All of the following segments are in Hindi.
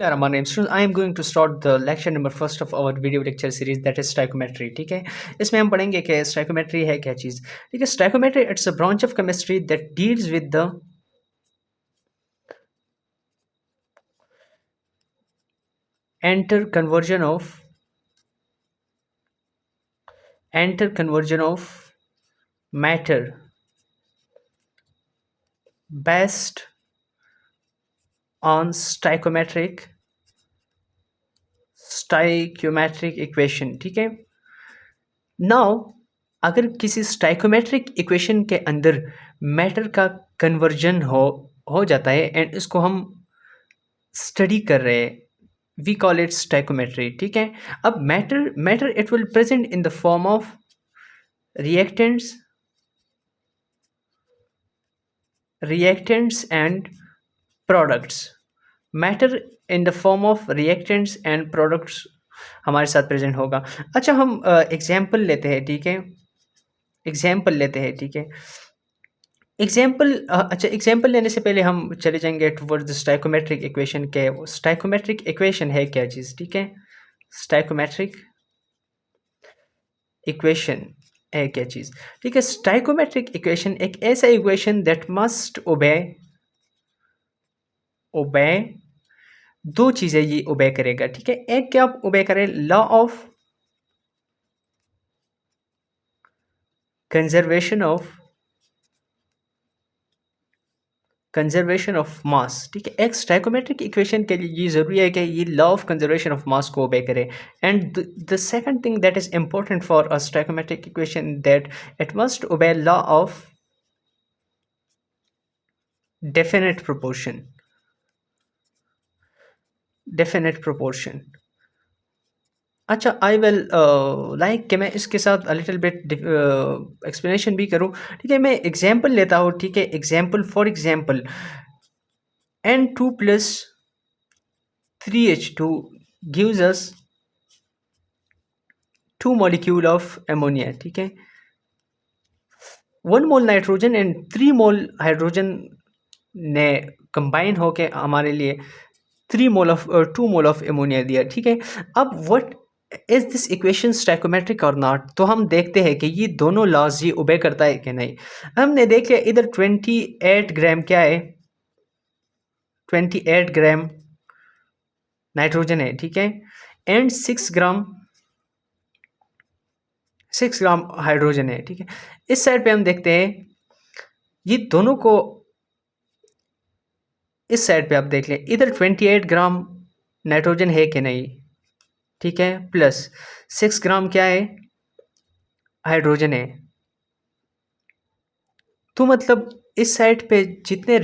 Hello, my name is Students. I am going to start the lecture number first of our video lecture series that is stoichiometry. ठीक है, इसमें हम पढ़ेंगे कि stoichiometry है क्या चीज़. ठीक है, stoichiometry it's a branch of chemistry that deals with the interconversion of interconversion of matter based on stoichiometric equation. ठीक है, नाउ अगर किसी स्टाइकोमेट्रिक इक्वेशन के अंदर मैटर का कन्वर्जन हो जाता है एंड इसको हम स्टडी कर रहे हैं, वी कॉल इट स्टाइकोमेट्री. ठीक है, अब matter it will present in the form of reactants and products. Matter in the form of reactants and products हमारे साथ प्रेजेंट होगा. अच्छा, हम एग्जाम्पल लेते हैं. ठीक है, एग्जाम्पल लेते हैं. ठीक है, अच्छा, एग्जाम्पल लेने से पहले हम चले जाएंगे टुवर्ड द स्टाइकोमेट्रिक इक्वेशन. के स्टाइकोमेट्रिक इक्वेशन है क्या चीज़. ठीक है, स्टाइकोमेट्रिक इक्वेशन है क्या चीज़. ठीक है, स्टाइकोमेट्रिक इक्वेशन एक ऐसा इक्वेशन दैट मस्ट ओबे दो चीज़ें ये ओबे करेगा. ठीक है, एक क्या आप ओबे करें, law of conservation of mass. ठीक है, एक स्टाइकोमेट्रिक इक्वेशन के लिए ये ज़रूरी है कि ये law of conservation of mass को ओबे करे. And the second thing that is important for a stoichiometric equation that it must ओबे लॉ ऑफ डेफिनेट प्रोपोर्शन. अच्छा, आई विल लाइक कि मैं इसके साथ अ लिटिल बिट एक्सप्लेनेशन भी करूं. ठीक है, मैं एग्जांपल लेता हूं. ठीक है, example for example N2 plus 3H2 gives us 2 molecule of ammonia. ठीक है, 1 mole nitrogen and 3 mole hydrogen ने कंबाइन होके हमारे लिए 2 मोल ऑफ एमोनिया दिया. ठीक है, अब what is this equation stoichiometric और नॉट. तो हम देखते हैं कि ये दोनों लॉज ये ओबे करता है कि नहीं. हमने देख लिया, इधर 28 ग्राम क्या है, 28 ग्राम नाइट्रोजन है. ठीक है, एंड 6 ग्राम हाइड्रोजन है. ठीक है, इस साइड पे हम देखते हैं ये दोनों को, इस साइड पे आप देख लें, इधर 28 ग्राम नाइट्रोजन है कि नहीं. ठीक है, प्लस 6 ग्राम क्या है, हाइड्रोजन है. तो मतलब इस साइड पे जितने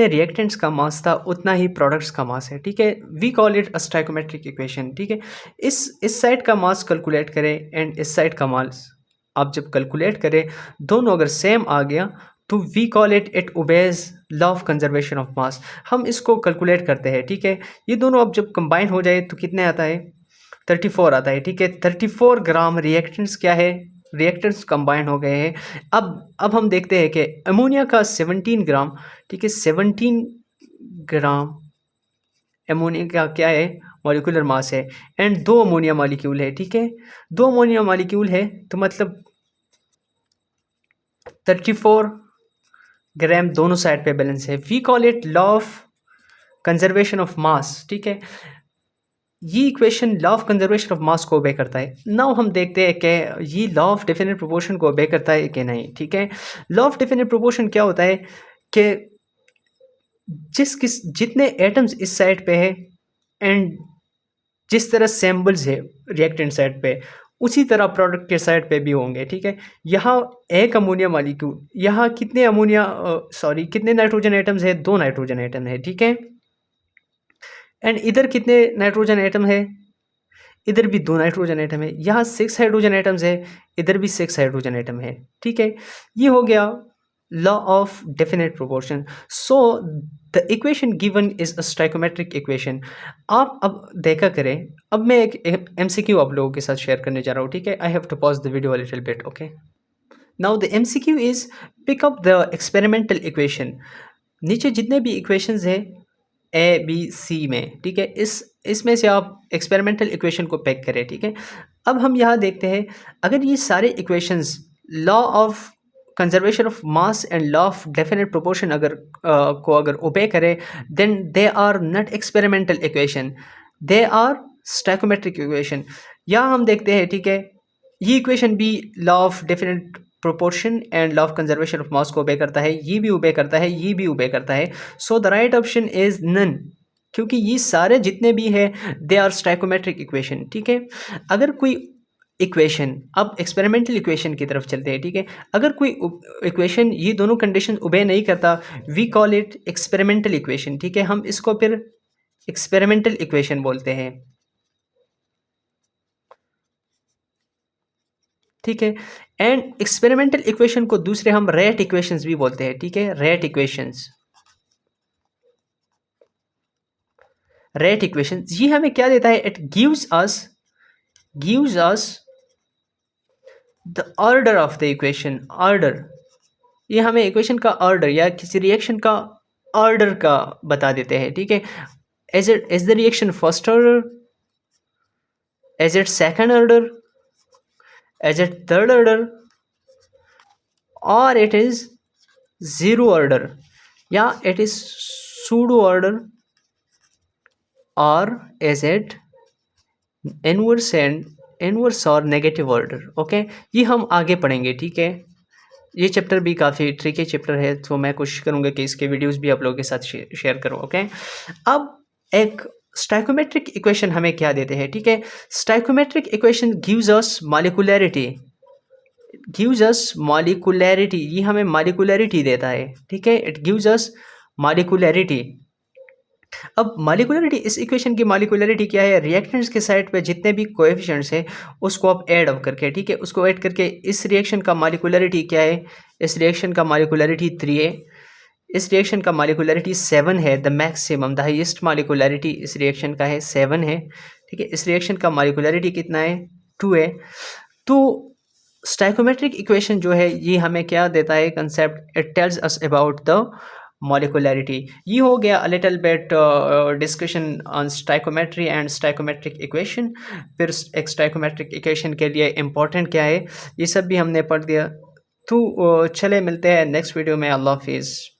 रिएक्टेंट्स का मास था उतना ही प्रोडक्ट्स का मास है. ठीक है, we call it a stoichiometric equation. ठीक है, इस साइड का मास कैलकुलेट करें एंड इस साइड का मास आप जब कैलकुलेट करें, दोनों अगर सेम आ गया तो we call it obeys law of conservation of mass. हम इसको कैलकुलेट करते हैं. ठीक है, ये दोनों अब जब कंबाइन हो जाए तो कितने आता है, 34 आता है. ठीक है, 34 ग्राम रिएक्टेंट्स क्या है, रिएक्टेंट्स कंबाइन हो गए हैं. अब हम देखते हैं कि अमोनिया का 17 ग्राम. ठीक है, 17 ग्राम अमोनिया का क्या है, मॉलिक्यूलर मास है. एंड 2 अमोनिया मॉलिक्यूल है. ठीक है, 2 अमोनिया मॉलिक्यूल है तो मतलब 34 ग्राम दोनों साइड पे बैलेंस है. We call it law of conservation of mass. ठीक है, ये equation law of conservation of mass को ओबे करता है. नाउ हम देखते हैं कि ये लॉ ऑफ डेफिनेट प्रोपोर्शन को ओबे करता है कि नहीं. ठीक है, लॉ ऑफ डेफिनेट प्रोपोर्शन क्या होता है कि जितने एटम्स इस साइड पे है एंड जिस तरह सैम्बल्स है रिएक्टेंट साइड पे, उसी तरह प्रोडक्ट के साइड पे भी होंगे. ठीक है, यहाँ एक अमोनिया मॉलिक्यूल, यहाँ कितने नाइट्रोजन एटम्स है, 2 नाइट्रोजन एटम है. ठीक है, एंड इधर कितने नाइट्रोजन एटम है, इधर भी 2 नाइट्रोजन एटम है. यहाँ 6 हाइड्रोजन एटम्स है, इधर भी 6 हाइड्रोजन एटम है. ठीक है, ये हो गया law of definite proportion. So the equation given is a stoichiometric equation. आप अब देखा करें, अब मैं एक एमसीक्यू आप लोगों के साथ शेयर करने जा रहा हूँ. ठीक है, I have to pause the video a little bit. Okay, now the MCQ is pick up the experimental equation. नीचे जितने भी इक्वेशंस हैं ए बी सी में, ठीक है। इसमें से आप एक्सपेरिमेंटल इक्वेशन को पिक करें, ठीक है। अब हम यहाँ देखते हैं, अगर ये सारे equations law of conservation of mass and law of definite proportion अगर ओबे करे, then they are not experimental equation, they are stoichiometric equation. यहाँ हम देखते हैं, ठीक है, ये इक्वेशन भी law of definite proportion and law of conservation of mass को ओबे करता है, ये भी ओबे करता है, ये भी ओबे करता है। So the right option is none, क्योंकि ये सारे जितने भी है दे आर स्टैकोमेट्रिक इक्वेशन, ठीक है। अगर कोई इक्वेशन, अब एक्सपेरिमेंटल इक्वेशन की तरफ चलते हैं, ठीक है। अगर कोई इक्वेशन ये दोनों कंडीशन ओबे नहीं करता, we call it experimental equation, ठीक है। हम इसको फिर एक्सपेरिमेंटल इक्वेशन बोलते हैं, ठीक है। एंड एक्सपेरिमेंटल इक्वेशन को दूसरे हम रेट इक्वेशंस भी बोलते हैं, ठीक है। रेट इक्वेशंस, रेट इक्वेशन ये हमें क्या देता है, it gives us the order of the equation, order, ये हमें इक्वेशन का ऑर्डर या किसी रिएक्शन का ऑर्डर का बता देते हैं, ठीक है। Is the reaction first order, is it second order, is it third order, और इट इज जीरो ऑर्डर, या इट इज सूडो ऑर्डर, और इज इट इनवर्स और नेगेटिव ऑर्डर। ओके, ये हम आगे पढ़ेंगे, ठीक है। ये चैप्टर भी काफ़ी ट्रिकी चैप्टर है, तो मैं कोशिश करूँगा कि इसके वीडियोस भी आप लोगों के साथ शेयर करूँ। ओके, अब एक स्टाइकोमेट्रिक इक्वेशन हमें क्या देते हैं, ठीक है। Stoichiometric equation gives us molecularity, ये हमें मॉलिक्यूलैरिटी देता है, ठीक है। It gives us molecularity. अब मॉलिक्यूलरिटी, इस इक्वेशन की मॉलिक्यूलरिटी क्या है, रिएक्टेंट्स के साइड पे जितने भी कोएफिशिएंट्स हैं उसको आप ऐड अप करके, ठीक है, उसको ऐड करके इस रिएक्शन का मॉलिक्यूलरिटी क्या है, इस रिएक्शन का मॉलिक्यूलरिटी 3 है, इस रिएक्शन का मॉलिक्यूलरिटी 7 है, the maximum the highest molecularity इस रिएक्शन का है 7 है, ठीक है। इस रिएक्शन का मॉलिक्यूलरिटी कितना है, 2 है। तो स्टाइकोमेट्रिक इक्वेशन जो है ये हमें क्या देता है concept, it tells us about the molecularity. ये हो गया अ little bit discussion on stoichiometry and stoichiometric equation. फिर एक स्टाइकोमेट्रिक इक्वेशन के लिए इम्पोर्टेंट क्या है, ये सब भी हमने पढ़ दिया। तो चले मिलते हैं नेक्स्ट वीडियो में। अल्लाह हाफिज़।